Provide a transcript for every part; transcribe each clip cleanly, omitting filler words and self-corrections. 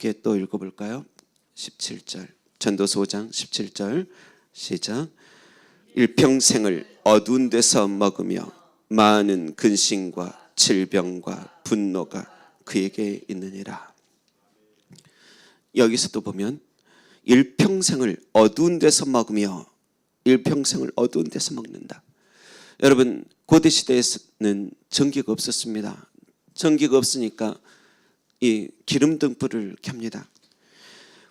함께 또 읽어볼까요? 17절 전도서 5장 17절 시작. 일평생을 어두운 데서 먹으며 많은 근심과 질병과 분노가 그에게 있느니라. 여기서도 보면 일평생을 어두운 데서 먹으며, 일평생을 어두운 데서 먹는다. 여러분, 고대시대에는 전기가 없었습니다. 전기가 없으니까 이 기름등불을 켭니다.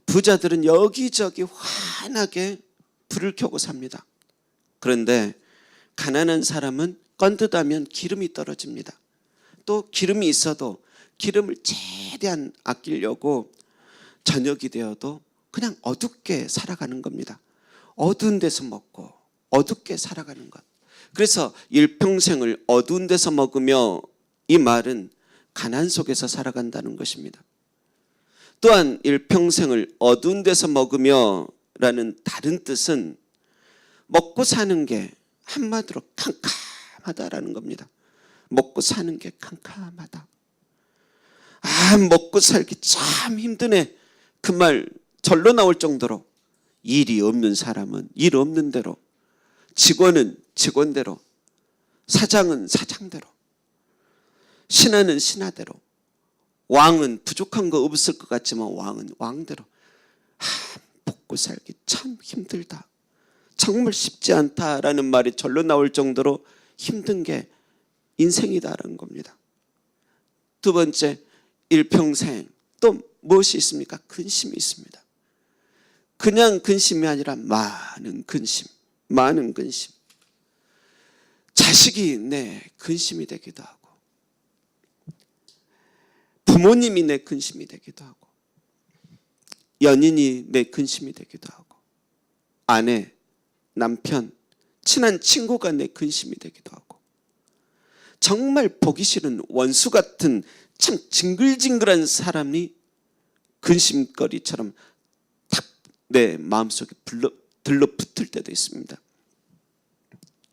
부자들은 여기저기 환하게 불을 켜고 삽니다. 그런데 가난한 사람은 건드다면 기름이 떨어집니다. 또 기름이 있어도 기름을 최대한 아끼려고 저녁이 되어도 그냥 어둡게 살아가는 겁니다. 어두운 데서 먹고 어둡게 살아가는 것. 그래서 일평생을 어두운 데서 먹으며, 이 말은 가난 속에서 살아간다는 것입니다. 또한 일평생을 어두운 데서 먹으며 라는 다른 뜻은 먹고 사는 게 한마디로 캄캄하다라는 겁니다. 먹고 사는 게 캄캄하다. 먹고 살기 참 힘드네. 그 말 절로 나올 정도로 일이 없는 사람은 일 없는 대로, 직원은 직원대로, 사장은 사장대로, 신하는 신하대로, 왕은 부족한 거 없을 것 같지만 왕은 왕대로. 먹고 살기 참 힘들다. 정말 쉽지 않다라는 말이 절로 나올 정도로 힘든 게 인생이다라는 겁니다. 두 번째, 일평생 또 무엇이 있습니까? 근심이 있습니다. 그냥 근심이 아니라 많은 근심, 많은 근심. 자식이 내 근심이 되기도 하고, 부모님이 내 근심이 되기도 하고, 연인이 내 근심이 되기도 하고, 아내, 남편, 친한 친구가 내 근심이 되기도 하고, 정말 보기 싫은 원수 같은 참 징글징글한 사람이 근심거리처럼 탁 내 마음속에 들러붙을 때도 있습니다.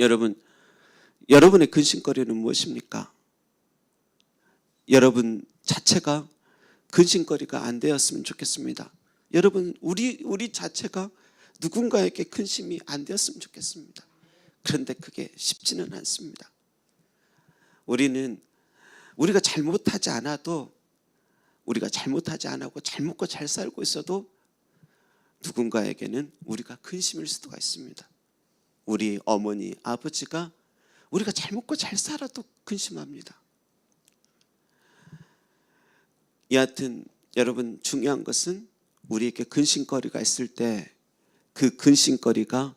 여러분, 여러분의 근심거리는 무엇입니까? 여러분 자체가 근심거리가 안 되었으면 좋겠습니다. 여러분, 우리 자체가 누군가에게 근심이 안 되었으면 좋겠습니다. 그런데 그게 쉽지는 않습니다. 우리가 잘못하지 않아도, 우리가 잘못하지 않고 잘 먹고 잘 살고 있어도 누군가에게는 우리가 근심일 수가 있습니다. 우리 어머니, 아버지가 우리가 잘 먹고 잘 살아도 근심합니다. 여하튼 여러분, 중요한 것은 우리에게 근심거리가 있을 때 그 근심거리가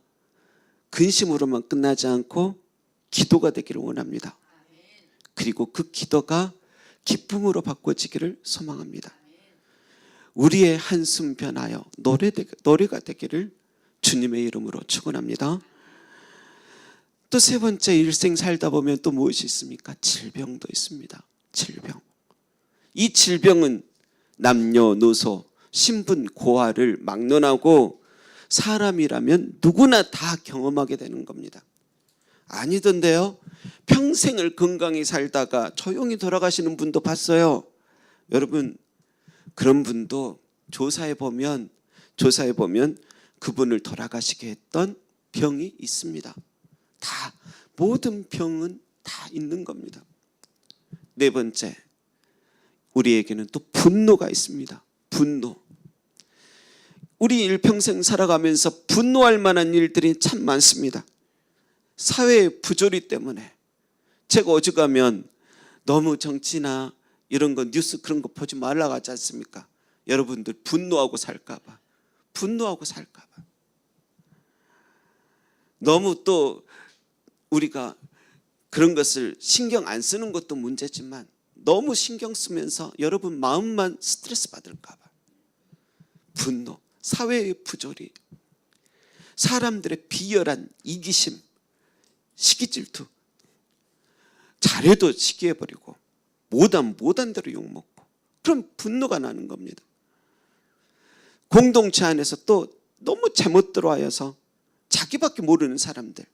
근심으로만 끝나지 않고 기도가 되기를 원합니다. 그리고 그 기도가 기쁨으로 바꿔지기를 소망합니다. 우리의 한숨 변하여 노래가 되기를 주님의 이름으로 축원합니다. 또 세 번째, 일생 살다 보면 또 무엇이 있습니까? 질병도 있습니다. 질병. 이 질병은 남녀노소, 신분, 고하를 막론하고 사람이라면 누구나 다 경험하게 되는 겁니다. 아니던데요? 평생을 건강히 살다가 조용히 돌아가시는 분도 봤어요. 여러분, 그런 분도 조사해 보면 그분을 돌아가시게 했던 병이 있습니다. 다, 모든 병은 다 있는 겁니다. 네 번째, 우리에게는 또 분노가 있습니다. 분노. 우리 일평생 살아가면서 분노할 만한 일들이 참 많습니다. 사회의 부조리 때문에. 제가 어지간하면 너무 정치나 이런 거, 뉴스 그런 거 보지 말라고 하지 않습니까? 여러분들 분노하고 살까 봐. 너무 또 우리가 그런 것을 신경 안 쓰는 것도 문제지만 너무 신경 쓰면서 여러분 마음만 스트레스 받을까 봐. 분노, 사회의 부조리, 사람들의 비열한 이기심, 시기질투, 잘해도 시기해버리고 못한 대로 욕먹고, 그런 분노가 나는 겁니다. 공동체 안에서 또 너무 잘못 들어와서 자기밖에 모르는 사람들,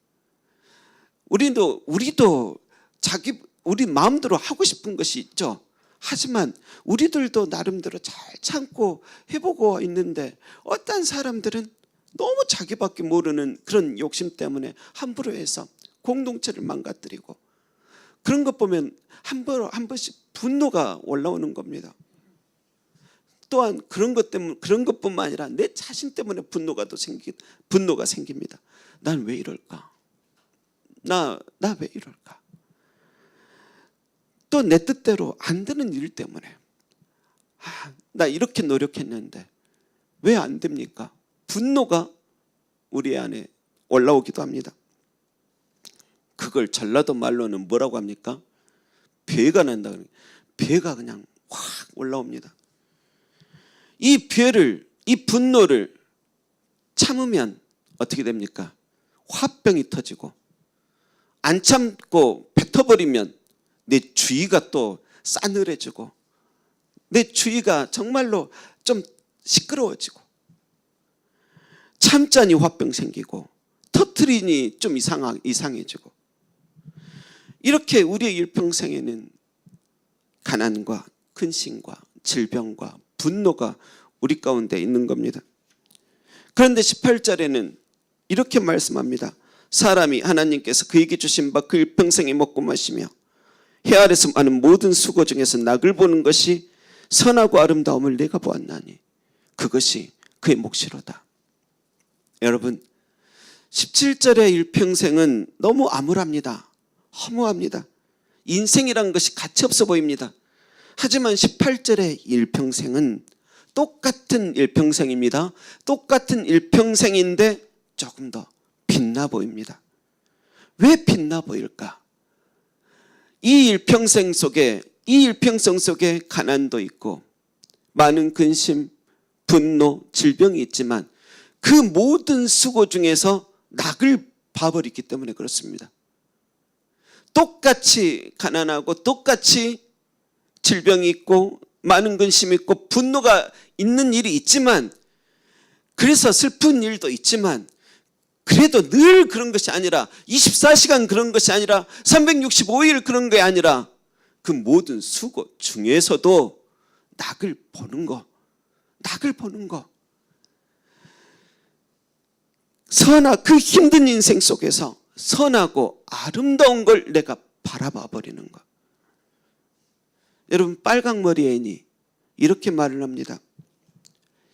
우리도 우리 마음대로 하고 싶은 것이 있죠. 하지만 우리들도 나름대로 잘 참고 해보고 있는데 어떤 사람들은 너무 자기밖에 모르는 그런 욕심 때문에 함부로 해서 공동체를 망가뜨리고, 그런 것 보면 한 번씩 분노가 올라오는 겁니다. 또한 그런 것뿐만 아니라 내 자신 때문에 분노가 생깁니다. 난 왜 이럴까? 나 왜 이럴까? 또 내 뜻대로 안 되는 일 때문에 나 이렇게 노력했는데 왜 안 됩니까? 분노가 우리 안에 올라오기도 합니다. 그걸 전라도 말로는 뭐라고 합니까? 배가 난다. 배가 그냥 확 올라옵니다. 이 분노를 참으면 어떻게 됩니까? 화병이 터지고, 안 참고 뱉어버리면 내 주위가 또 싸늘해지고, 내 주위가 정말로 좀 시끄러워지고, 참자니 화병 생기고, 터트리니 좀 이상해지고, 이렇게 우리의 일평생에는 가난과 근심과 질병과 분노가 우리 가운데 있는 겁니다. 그런데 18절에는 이렇게 말씀합니다. 사람이 하나님께서 그에게 주신 바 그 일평생에 먹고 마시며 해 아래서 많은 모든 수고 중에서 낙을 보는 것이 선하고 아름다움을 내가 보았나니 그것이 그의 몫이로다. 여러분, 17절의 일평생은 너무 암울합니다. 허무합니다. 인생이란 것이 가치 없어 보입니다. 하지만 18절의 일평생은 똑같은 일평생입니다. 똑같은 일평생인데 조금 더 빛나 보입니다. 왜 빛나 보일까? 이 일평생 속에 가난도 있고 많은 근심, 분노, 질병이 있지만 그 모든 수고 중에서 낙을 봐버렸기 때문에 그렇습니다. 똑같이 가난하고 똑같이 질병이 있고 많은 근심이 있고 분노가 있는 일이 있지만, 그래서 슬픈 일도 있지만, 그래도 늘 그런 것이 아니라 24시간 그런 것이 아니라 365일 그런 게 아니라 그 모든 수고 중에서도 낙을 보는 거. 그 힘든 인생 속에서 선하고 아름다운 걸 내가 바라봐 버리는 것. 여러분, 빨강머리 애인이 이렇게 말을 합니다.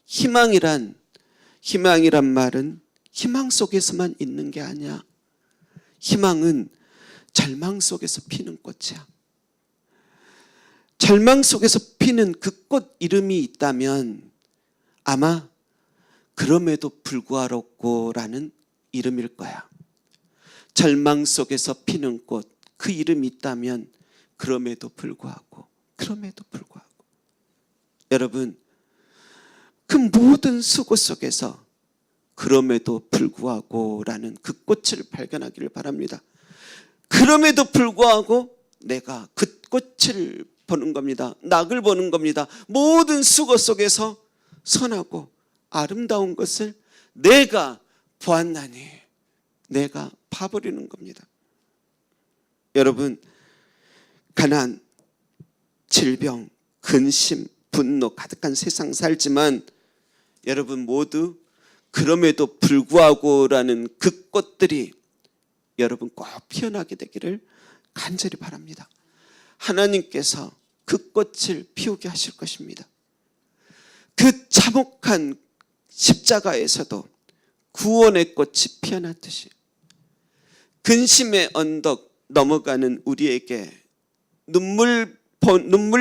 희망이란 말은 희망 속에서만 있는 게 아니야. 희망은 절망 속에서 피는 꽃이야. 절망 속에서 피는 그 꽃 이름이 있다면 아마 그럼에도 불구하고라는 이름일 거야. 절망 속에서 피는 꽃, 그 이름이 있다면 그럼에도 불구하고. 여러분, 그 모든 수고 속에서 그럼에도 불구하고라는 그 꽃을 발견하기를 바랍니다. 그럼에도 불구하고 내가 그 꽃을 보는 겁니다. 낙을 보는 겁니다. 모든 수고 속에서 선하고 아름다운 것을 내가 보았나니 내가 봐버리는 겁니다. 여러분, 가난, 질병, 근심, 분노 가득한 세상 살지만 여러분 모두 그럼에도 불구하고라는 그 꽃들이 여러분 꼭 피어나게 되기를 간절히 바랍니다. 하나님께서 그 꽃을 피우게 하실 것입니다. 그 참혹한 십자가에서도 구원의 꽃이 피어났듯이 근심의 언덕 넘어가는 우리에게 눈물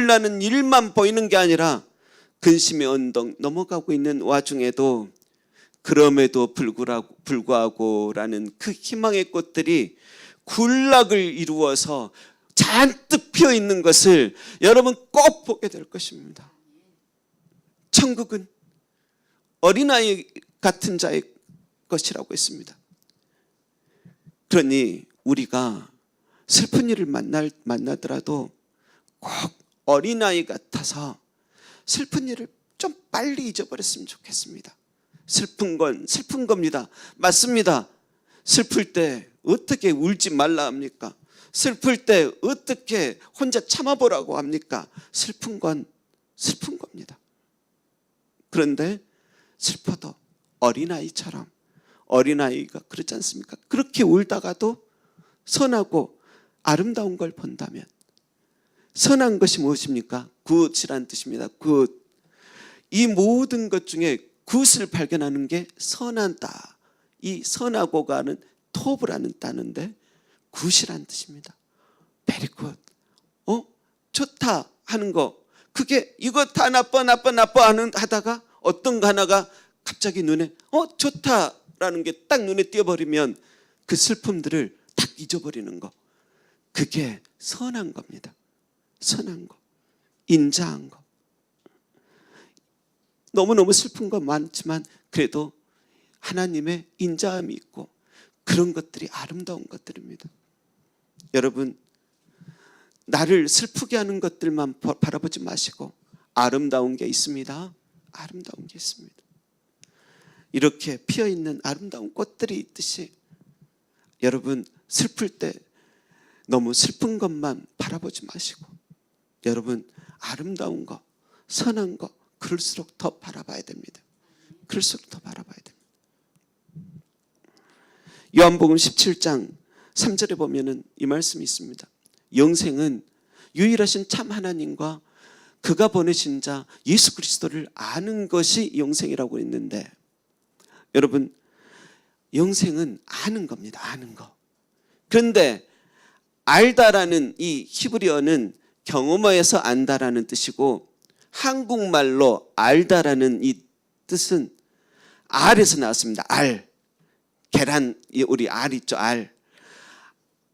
나는 일만 보이는 게 아니라 근심의 언덕 넘어가고 있는 와중에도 그럼에도 불구하고라는 그 희망의 꽃들이 군락을 이루어서 잔뜩 피어 있는 것을 여러분 꼭 보게 될 것입니다. 천국은 어린아이 같은 자의 것이라고 했습니다. 그러니 우리가 슬픈 일을 만나더라도 꼭 어린아이 같아서 슬픈 일을 좀 빨리 잊어버렸으면 좋겠습니다. 슬픈 건 슬픈 겁니다. 맞습니다. 슬플 때 어떻게 울지 말라 합니까? 슬플 때 어떻게 혼자 참아보라고 합니까? 슬픈 건 슬픈 겁니다. 그런데 슬퍼도 어린아이처럼, 어린아이가 그렇지 않습니까? 그렇게 울다가도 선하고 아름다운 걸 본다면, 선한 것이 무엇입니까? 굿이란 뜻입니다. 굿. 이 모든 것 중에 굿을 발견하는 게 선하다. 이 선하고가 하는 톱이라는 단어인데 굿이란 뜻입니다. very good. 좋다 하는 거, 그게 이거 다 나빠 하다가 어떤 거 하나가 갑자기 눈에 좋다라는 게 딱 눈에 띄어버리면 그 슬픔들을 딱 잊어버리는 거, 그게 선한 겁니다. 선한 거, 인자한 거. 너무너무 슬픈 거 많지만 그래도 하나님의 인자함이 있고 그런 것들이 아름다운 것들입니다. 여러분, 나를 슬프게 하는 것들만 바라보지 마시고 아름다운 게 있습니다. 아름다운 게 있습니다. 이렇게 피어있는 아름다운 꽃들이 있듯이 여러분, 슬플 때 너무 슬픈 것만 바라보지 마시고 여러분, 아름다운 거, 선한 거, 그럴수록 더 바라봐야 됩니다. 그럴수록 더 바라봐야 됩니다. 요한복음 17장 3절에 보면은 이 말씀이 있습니다. 영생은 유일하신 참 하나님과 그가 보내신 자 예수 그리스도를 아는 것이 영생이라고 했는데, 여러분, 영생은 아는 겁니다. 아는 거. 그런데 알다라는 이 히브리어는 경험하여서 안다라는 뜻이고, 한국말로 알다라는 이 뜻은 알에서 나왔습니다. 알. 계란, 우리 알 있죠. 알.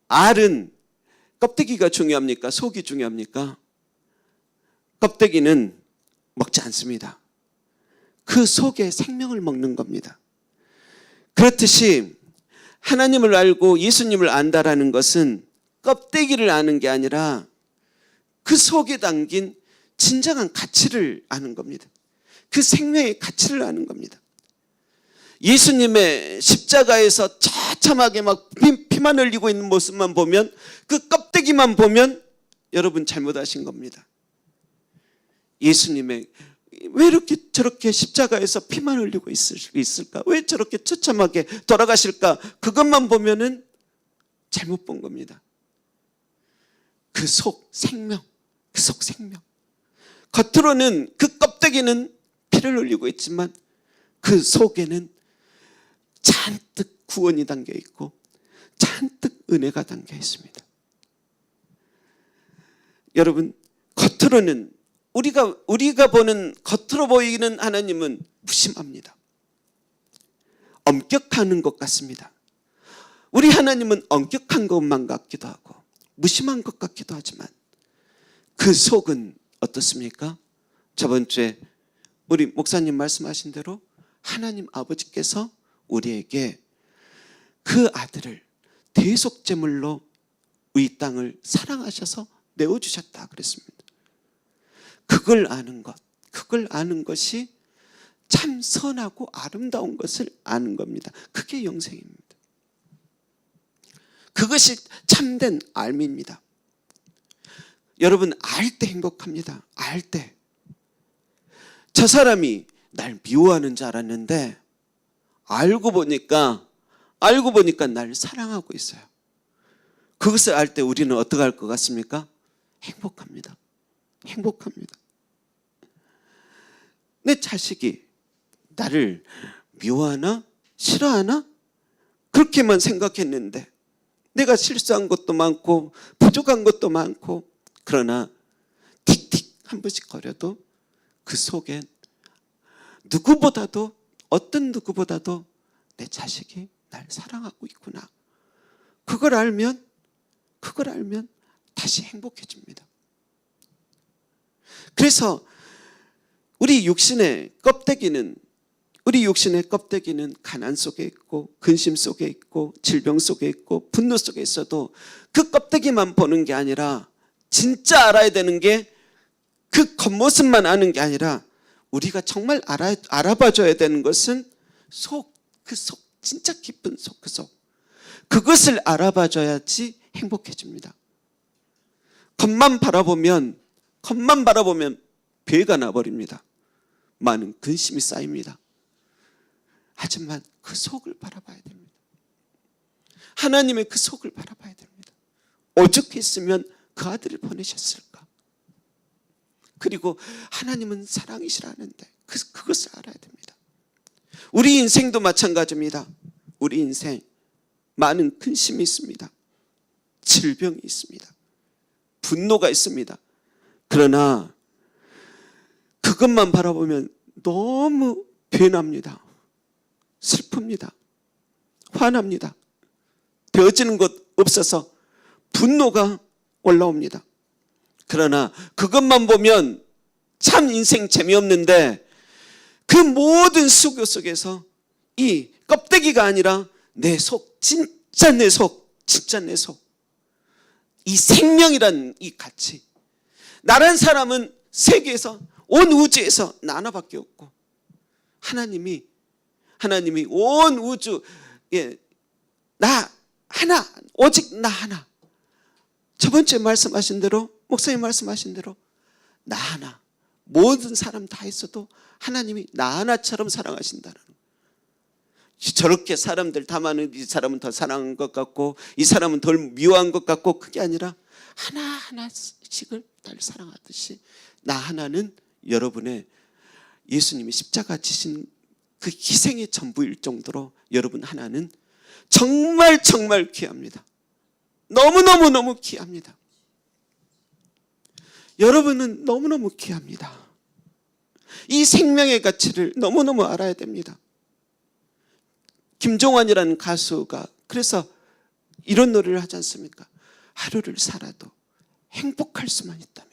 알은 껍데기가 중요합니까? 속이 중요합니까? 껍데기는 먹지 않습니다. 그 속에 생명을 먹는 겁니다. 그렇듯이 하나님을 알고 예수님을 안다라는 것은 껍데기를 아는 게 아니라 그 속에 담긴 진정한 가치를 아는 겁니다. 그 생명의 가치를 아는 겁니다. 예수님의 십자가에서 처참하게 막 피만 흘리고 있는 모습만 보면, 그 껍데기만 보면 여러분 잘못하신 겁니다. 예수님의 왜 이렇게 저렇게 십자가에서 피만 흘리고 있을까? 왜 저렇게 처참하게 돌아가실까? 그것만 보면은 잘못 본 겁니다. 그 속 생명, 그 속 생명. 겉으로는 그 껍데기는 피를 흘리고 있지만 그 속에는 잔뜩 구원이 담겨 있고 잔뜩 은혜가 담겨 있습니다. 여러분, 겉으로는 우리가 보는 겉으로 보이는 하나님은 무심합니다. 엄격한 것 같습니다. 우리 하나님은 엄격한 것만 같기도 하고 무심한 것 같기도 하지만 그 속은 어떻습니까? 저번 주에 우리 목사님 말씀하신 대로 하나님 아버지께서 우리에게 그 아들을 대속제물로 이 땅을 사랑하셔서 내어주셨다 그랬습니다. 그걸 아는 것, 그걸 아는 것이 참 선하고 아름다운 것을 아는 겁니다. 그게 영생입니다. 그것이 참된 알미입니다. 여러분, 알 때 행복합니다. 알 때. 저 사람이 날 미워하는 줄 알았는데 알고 보니까 날 사랑하고 있어요. 그것을 알 때 우리는 어떻게 할 것 같습니까? 행복합니다. 행복합니다. 내 자식이 나를 미워하나? 싫어하나? 그렇게만 생각했는데 내가 실수한 것도 많고 부족한 것도 많고, 그러나 틱틱 한 번씩 거려도 그 속엔 누구보다도, 어떤 누구보다도 내 자식이 날 사랑하고 있구나. 그걸 알면 다시 행복해집니다. 그래서 우리 육신의 껍데기는 가난 속에 있고 근심 속에 있고 질병 속에 있고 분노 속에 있어도 그 껍데기만 보는 게 아니라, 진짜 알아야 되는 게 그 겉모습만 아는 게 아니라 우리가 정말 알아봐줘야 되는 것은 그 속, 진짜 깊은 속, 그 속. 그것을 알아봐줘야지 행복해집니다. 겉만 바라보면 배가 나버립니다. 많은 근심이 쌓입니다. 하지만 그 속을 바라봐야 됩니다. 하나님의 그 속을 바라봐야 됩니다. 오죽했으면 그 아들을 보내셨을까? 그리고 하나님은 사랑이시라는데 그것을 알아야 됩니다. 우리 인생도 마찬가지입니다. 우리 인생 많은 근심이 있습니다. 질병이 있습니다. 분노가 있습니다. 그러나 그것만 바라보면 너무 변합니다. 슬픕니다. 화납니다. 되어지는 것 없어서 분노가 올라옵니다. 그러나 그것만 보면 참 인생 재미없는데 그 모든 수교 속에서 이 껍데기가 아니라 내 속, 진짜 내 속, 이 생명이란 이 가치. 나란 사람은 세계에서 온 우주에서 나 하나밖에 없고 하나님이 온 우주에 나 하나, 오직 나 하나. 저번 주에 말씀하신 대로, 목사님 말씀하신 대로 나 하나. 모든 사람 다 있어도 하나님이 나 하나처럼 사랑하신다는 거예요. 저렇게 사람들 다 많은 이 사람은 더 사랑한 것 같고 이 사람은 덜 미워한 것 같고 그게 아니라 하나하나씩을 날 사랑하듯이 나 하나는 여러분의 예수님이 십자가 지신 그 희생의 전부일 정도로 여러분 하나는 정말 귀합니다. 너무너무 귀합니다. 여러분은 너무너무 귀합니다. 이 생명의 가치를 너무너무 알아야 됩니다. 김종환이라는 가수가 그래서 이런 노래를 하지 않습니까? 하루를 살아도 행복할 수만 있다면,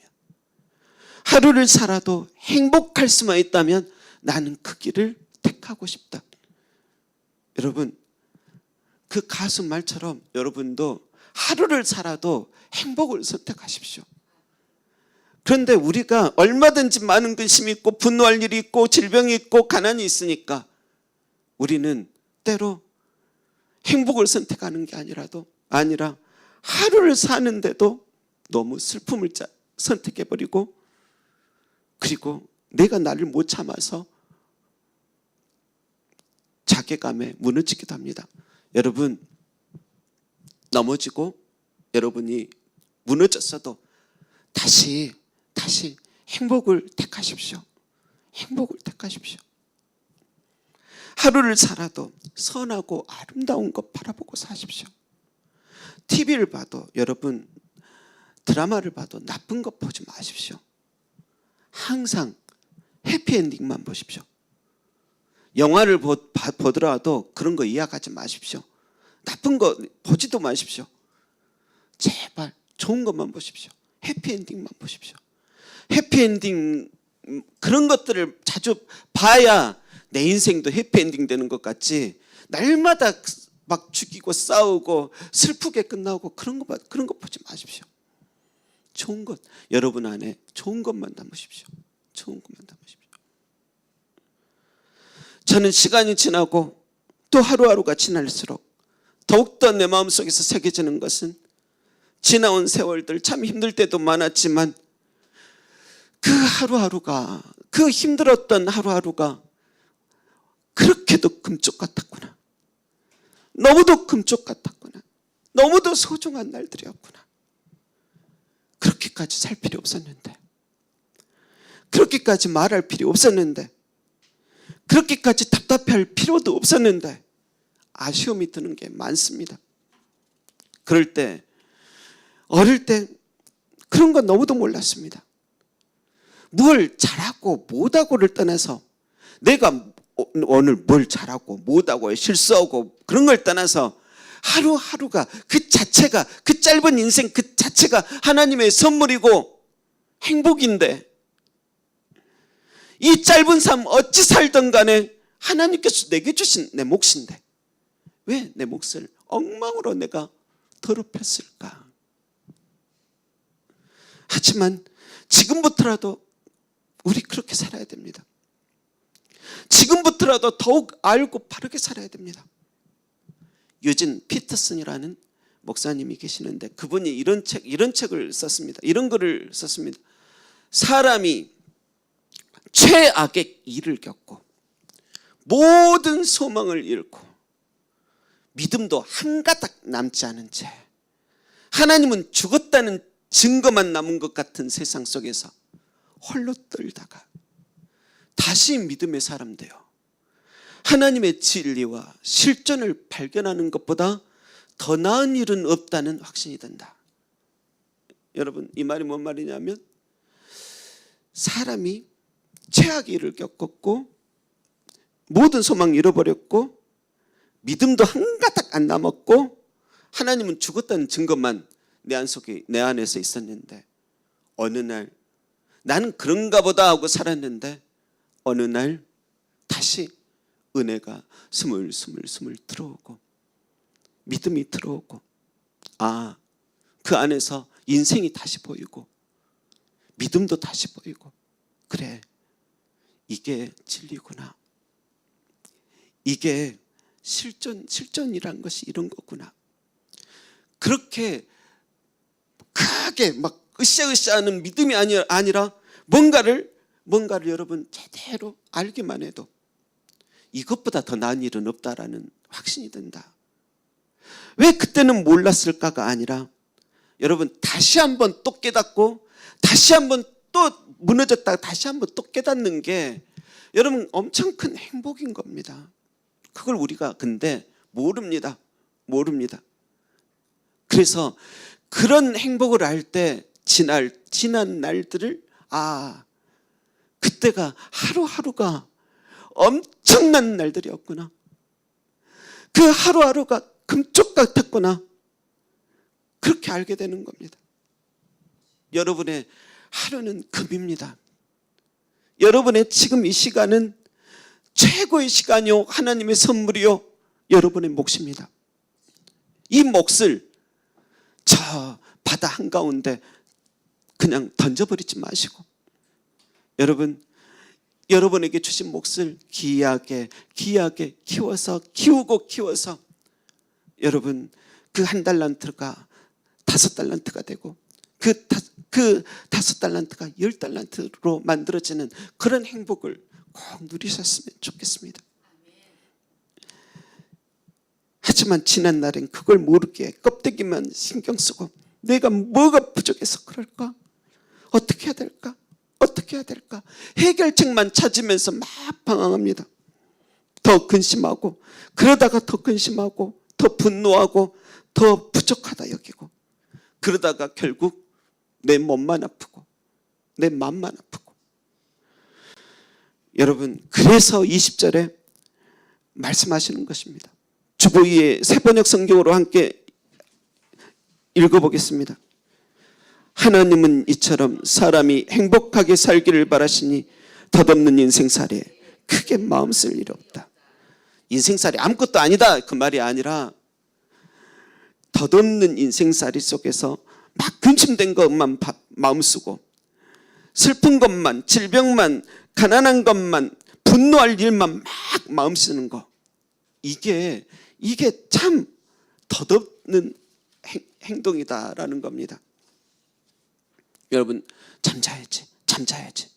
하루를 살아도 행복할 수만 있다면 나는 그 길을 택하고 싶다. 여러분, 그 가수 말처럼 여러분도 하루를 살아도 행복을 선택하십시오. 그런데 우리가 얼마든지 많은 근심이 있고 분노할 일이 있고 질병이 있고 가난이 있으니까 우리는 때로 행복을 선택하는 게 아니라 하루를 사는데도 너무 슬픔을 선택해버리고 그리고 내가 나를 못 참아서 자괴감에 무너지기도 합니다. 여러분, 넘어지고 여러분이 무너졌어도 다시 행복을 택하십시오. 행복을 택하십시오. 하루를 살아도 선하고 아름다운 것 바라보고 사십시오. TV를 봐도 여러분 드라마를 봐도 나쁜 것 보지 마십시오. 항상 해피엔딩만 보십시오. 영화를 보더라도 그런 거 이해하지 마십시오. 나쁜 거 보지도 마십시오. 제발 좋은 것만 보십시오. 해피엔딩만 보십시오. 해피엔딩 그런 것들을 자주 봐야 내 인생도 해피엔딩 되는 것 같지 날마다 막 죽이고 싸우고 슬프게 끝나고 그런 거 보지 마십시오. 좋은 것, 여러분 안에 좋은 것만 담으십시오. 좋은 것만 담으십시오. 저는 시간이 지나고 또 하루하루가 지날수록 더욱더 내 마음속에서 새겨지는 것은 지나온 세월들 참 힘들 때도 많았지만 그 하루하루가, 그 힘들었던 하루하루가 그렇게도 금쪽 같았구나. 너무도 금쪽 같았구나. 너무도 소중한 날들이었구나. 그렇게까지 살 필요 없었는데, 그렇게까지 말할 필요 없었는데, 그렇게까지 답답해할 필요도 없었는데 아쉬움이 드는 게 많습니다. 그럴 때 어릴 때 그런 건 너무도 몰랐습니다. 뭘 잘하고 못하고를 떠나서 내가 오늘 뭘 잘하고 못하고 실수하고 그런 걸 떠나서 하루하루가 그 자체가, 그 짧은 인생 그 자체가 하나님의 선물이고 행복인데 이 짧은 삶 어찌 살던 간에 하나님께서 내게 주신 내 몫인데 왜 내 몫을 엉망으로 내가 더럽혔을까? 하지만 지금부터라도 우리 그렇게 살아야 됩니다. 지금부터라도 더욱 알고 바르게 살아야 됩니다. 유진 피터슨이라는 목사님이 계시는데 그분이 이런 책을 썼습니다. 이런 글을 썼습니다. 사람이 최악의 일을 겪고 모든 소망을 잃고 믿음도 한 가닥 남지 않은 채 하나님은 죽었다는 증거만 남은 것 같은 세상 속에서 홀로 떨다가 다시 믿음의 사람 되어 하나님의 진리와 실존을 발견하는 것보다 더 나은 일은 없다는 확신이 든다. 여러분, 이 말이 뭔 말이냐면 사람이 최악의 일을 겪었고 모든 소망 잃어버렸고 믿음도 한 가닥 안 남았고 하나님은 죽었다는 증거만 내 안에서 있었는데 어느 날 나는 그런가 보다 하고 살았는데 어느 날 다시 은혜가 스물스물 들어오고 믿음이 들어오고 그 안에서 인생이 다시 보이고 믿음도 다시 보이고 그래 이게 진리구나. 이게 실존이란 것이 이런 거구나. 그렇게 크게 막 으쌰으쌰하는 믿음이 아니라 뭔가를 여러분 제대로 알기만 해도 이것보다 더 나은 일은 없다라는 확신이 든다. 왜 그때는 몰랐을까가 아니라 여러분 다시 한번 또 깨닫고 다시 한번 또 무너졌다가 다시 한번 또 깨닫는 게 여러분 엄청 큰 행복인 겁니다. 그걸 우리가 근데 모릅니다. 그래서 그런 행복을 알 때 지난 날들을 그때가 하루하루가 엄청난 날들이었구나. 그 하루하루가 금쪽 같았구나. 그렇게 알게 되는 겁니다. 여러분의 하루는 금입니다. 여러분의 지금 이 시간은 최고의 시간이요 하나님의 선물이요 여러분의 몫입니다. 이 몫을 저 바다 한가운데 그냥 던져버리지 마시고 여러분에게 주신 몫을 귀하게 키워서 키워서 여러분 그 한 달란트가 5달란트가 되고 그 5달란트가 10달란트로 만들어지는 그런 행복을 꼭 누리셨으면 좋겠습니다. 하지만 지난 날엔 그걸 모르게 껍데기만 신경 쓰고 내가 뭐가 부족해서 그럴까? 어떻게 해야 될까? 해결책만 찾으면서 막 방황합니다. 더 근심하고 그러다가 더 근심하고 더 분노하고 더 부족하다 여기고 그러다가 결국 내 몸만 아프고 내 마음만 아프고 여러분 그래서 20절에 말씀하시는 것입니다. 주보위의 새번역 성경으로 함께 읽어보겠습니다. 하나님은 이처럼 사람이 행복하게 살기를 바라시니 덧없는 인생살이에 크게 마음 쓸 일이 없다. 인생살이 아무것도 아니다 그 말이 아니라 덧없는 인생살이 속에서 막 근심된 것만 마음 쓰고 슬픈 것만 질병만 가난한 것만 분노할 일만 막 마음 쓰는 거 이게 참 덧없는 행동이다라는 겁니다. 여러분 잠자야지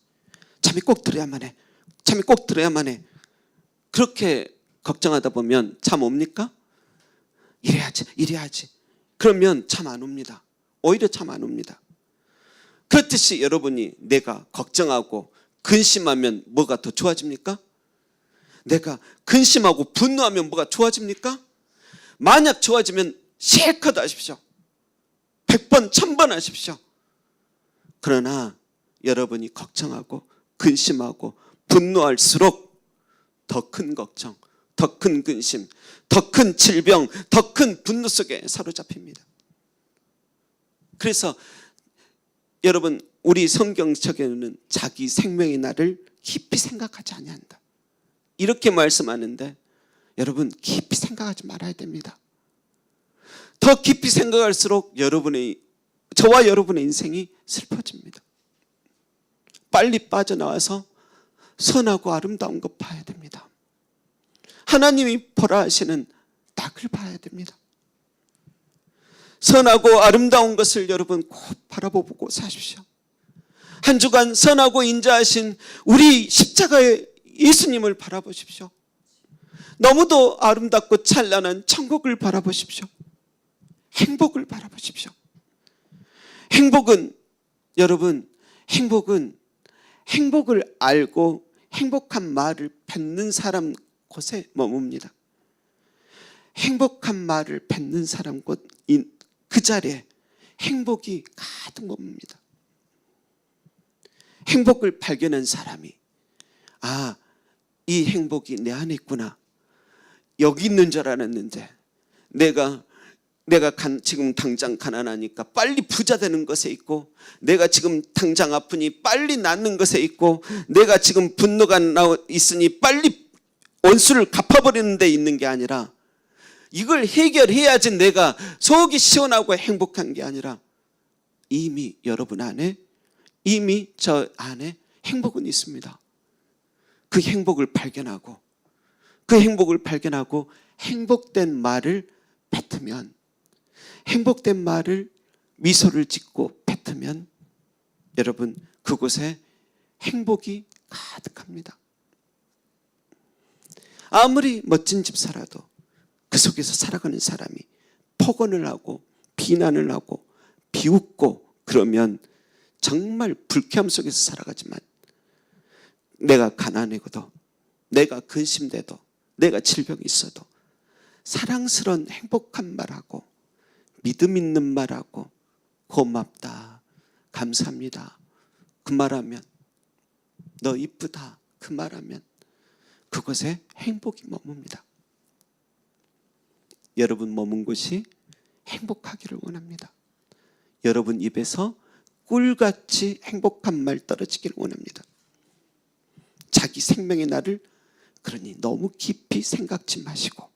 잠이 꼭 들어야만 해 그렇게 걱정하다 보면 잠 옵니까? 이래야지 그러면 잠 안 옵니다. 오히려 잠 안 옵니다. 그렇듯이 여러분이 내가 걱정하고 근심하면 뭐가 더 좋아집니까? 내가 근심하고 분노하면 뭐가 좋아집니까? 만약 좋아지면 실컷 하십시오. 100번 1000번 하십시오. 그러나 여러분이 걱정하고 근심하고 분노할수록 더 큰 걱정, 더 큰 근심, 더 큰 질병, 더 큰 분노 속에 사로잡힙니다. 그래서 여러분 우리 성경책에는 자기 생명의 날을 깊이 생각하지 아니한다 이렇게 말씀하는데 여러분 깊이 생각하지 말아야 됩니다. 더 깊이 생각할수록 저와 여러분의 인생이 슬퍼집니다. 빨리 빠져나와서 선하고 아름다운 것 봐야 됩니다. 하나님이 보라 하시는 낙을 봐야 됩니다. 선하고 아름다운 것을 여러분 꼭 바라보고 사십시오. 한 주간 선하고 인자하신 우리 십자가의 예수님을 바라보십시오. 너무도 아름답고 찬란한 천국을 바라보십시오. 행복을 바라보십시오. 행복은 여러분, 행복을 알고 행복한 말을 뱉는 사람 곳에 머뭅니다. 행복한 말을 뱉는 사람 곳 그 자리에 행복이 가득 머뭅니다. 행복을 발견한 사람이 이 행복이 내 안에 있구나. 여기 있는 줄 알았는데 내가 지금 당장 가난하니까 빨리 부자 되는 것에 있고, 내가 지금 당장 아프니 빨리 낫는 것에 있고, 내가 지금 분노가 있으니 빨리 원수를 갚아버리는 데 있는 게 아니라, 이걸 해결해야지 내가 속이 시원하고 행복한 게 아니라, 이미 여러분 안에, 이미 저 안에 행복은 있습니다. 그 행복을 발견하고 행복된 말을 뱉으면, 행복된 말을 미소를 짓고 뱉으면 여러분 그곳에 행복이 가득합니다. 아무리 멋진 집 살아도 그 속에서 살아가는 사람이 폭언을 하고 비난을 하고 비웃고 그러면 정말 불쾌함 속에서 살아가지만, 내가 가난해도, 내가 근심돼도, 내가 질병이 있어도 사랑스러운 행복한 말하고 믿음 있는 말하고 고맙다, 감사합니다 그 말하면, 너 이쁘다 그 말하면 그것에 행복이 머뭅니다. 여러분 머문 곳이 행복하기를 원합니다. 여러분 입에서 꿀같이 행복한 말 떨어지기를 원합니다. 자기 생명의 날을 그러니 너무 깊이 생각지 마시고,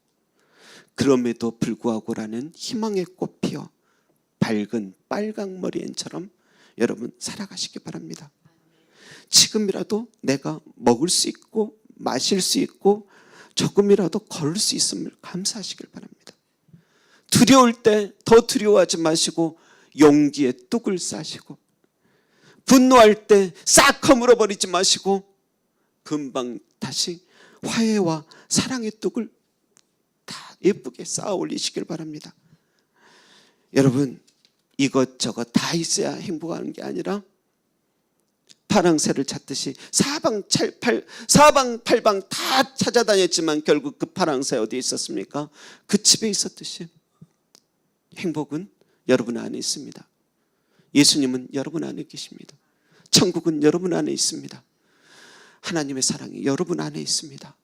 그럼에도 불구하고라는 희망의 꽃 피어 밝은 빨강머리 앤처럼 여러분 살아가시기 바랍니다. 지금이라도 내가 먹을 수 있고 마실 수 있고 조금이라도 걸을 수 있음을 감사하시길 바랍니다. 두려울 때 더 두려워하지 마시고 용기의 뚝을 싸시고, 분노할 때 싹 허물어버리지 마시고 금방 다시 화해와 사랑의 뚝을 다 예쁘게 쌓아 올리시길 바랍니다. 여러분 이것저것 다 있어야 행복한 게 아니라 파랑새를 찾듯이 사방팔방 다 찾아다녔지만 결국 그 파랑새 어디에 있었습니까? 그 집에 있었듯이 행복은 여러분 안에 있습니다. 예수님은 여러분 안에 계십니다. 천국은 여러분 안에 있습니다. 하나님의 사랑이 여러분 안에 있습니다.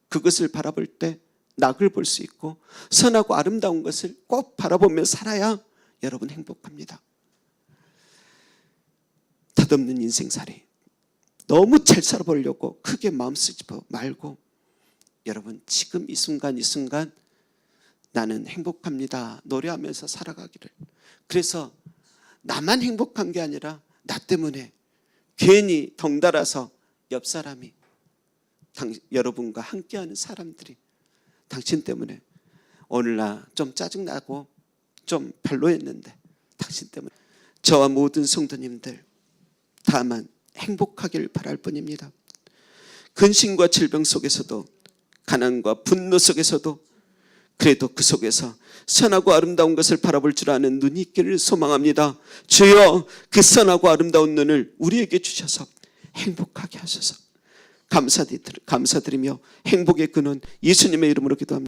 그것을 바라볼 때 낙을 볼 수 있고 선하고 아름다운 것을 꼭 바라보며 살아야 여러분 행복합니다. 덧없는 인생살이, 너무 잘 살아보려고 크게 마음 쓰지 말고 여러분 지금 이 순간 나는 행복합니다 노래하면서 살아가기를. 그래서 나만 행복한 게 아니라 나 때문에 괜히 덩달아서 옆 사람이, 여러분과 함께하는 사람들이 당신 때문에 오늘 나 좀 짜증나고 좀 별로였는데 당신 때문에, 저와 모든 성도님들 다만 행복하길 바랄 뿐입니다. 근심과 질병 속에서도, 가난과 분노 속에서도 그래도 그 속에서 선하고 아름다운 것을 바라볼 줄 아는 눈이 있기를 소망합니다. 주여 그 선하고 아름다운 눈을 우리에게 주셔서 행복하게 하소서. 감사드리며 행복의 근원 예수님의 이름으로 기도합니다.